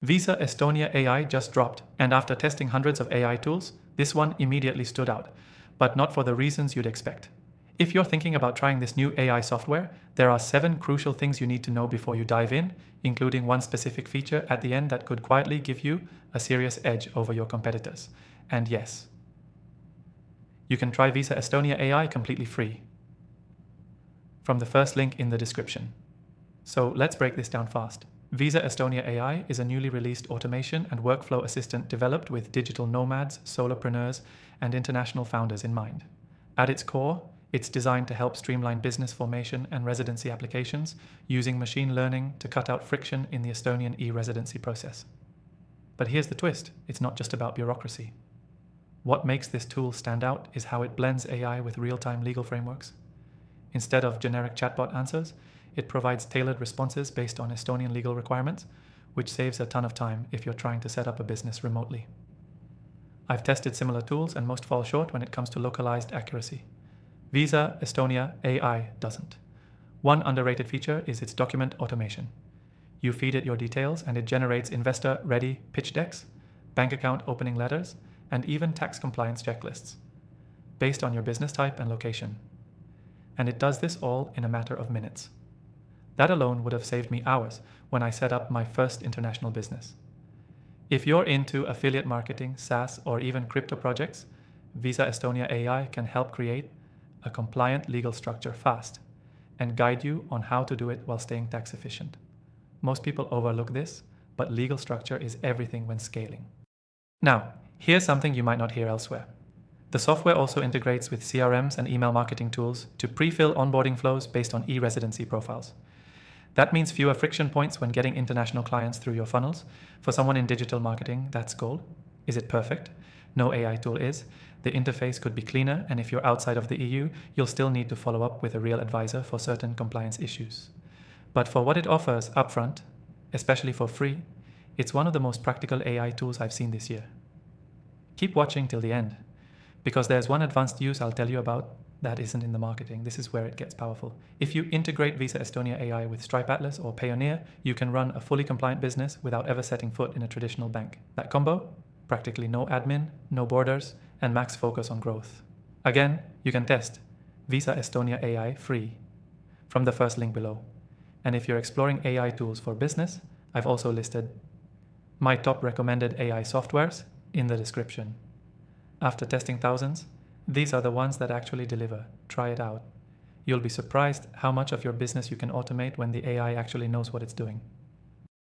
Visa Estonia AI just dropped, and after testing hundreds of AI tools, this one immediately stood out, but not for the reasons you'd expect. If you're thinking about trying this new AI software, there are 7 crucial things you need to know before you dive in, including one specific feature at the end that could quietly give you a serious edge over your competitors. And yes, you can try Visa Estonia AI completely free from the first link in the description. So let's break this down fast. Visa Estonia AI is a newly released automation and workflow assistant developed with digital nomads, solopreneurs, and international founders in mind. At its core, it's designed to help streamline business formation and residency applications using machine learning to cut out friction in the Estonian e-residency process. But here's the twist, it's not just about bureaucracy. What makes this tool stand out is how it blends AI with real-time legal frameworks. Instead of generic chatbot answers, it provides tailored responses based on Estonian legal requirements, which saves a ton of time if you're trying to set up a business remotely. I've tested similar tools and most fall short when it comes to localized accuracy. Visa Estonia AI doesn't. One underrated feature is its document automation. You feed it your details and it generates investor-ready pitch decks, bank account opening letters, and even tax compliance checklists, based on your business type and location. And it does this all in a matter of minutes. That alone would have saved me hours when I set up my first international business. If you're into affiliate marketing, SaaS, or even crypto projects, Visa Estonia AI can help create a compliant legal structure fast and guide you on how to do it while staying tax efficient. Most people overlook this, but legal structure is everything when scaling. Now, here's something you might not hear elsewhere. The software also integrates with CRMs and email marketing tools to pre-fill onboarding flows based on e-residency profiles. That means fewer friction points when getting international clients through your funnels. For someone in digital marketing, that's gold. Is it perfect? No AI tool is. The interface could be cleaner, and if you're outside of the EU, you'll still need to follow up with a real advisor for certain compliance issues. But for what it offers upfront, especially for free, it's one of the most practical AI tools I've seen this year. Keep watching till the end, because there's one advanced use I'll tell you about that isn't in the marketing. This is where it gets powerful. If you integrate Visa Estonia AI with Stripe Atlas or Payoneer, you can run a fully compliant business without ever setting foot in a traditional bank. That combo? Practically no admin, no borders, and max focus on growth. Again, you can test Visa Estonia AI free from the first link below. And if you're exploring AI tools for business, I've also listed my top recommended AI softwares in the description. After testing thousands, these are the ones that actually deliver. Try it out. You'll be surprised how much of your business you can automate when the AI actually knows what it's doing.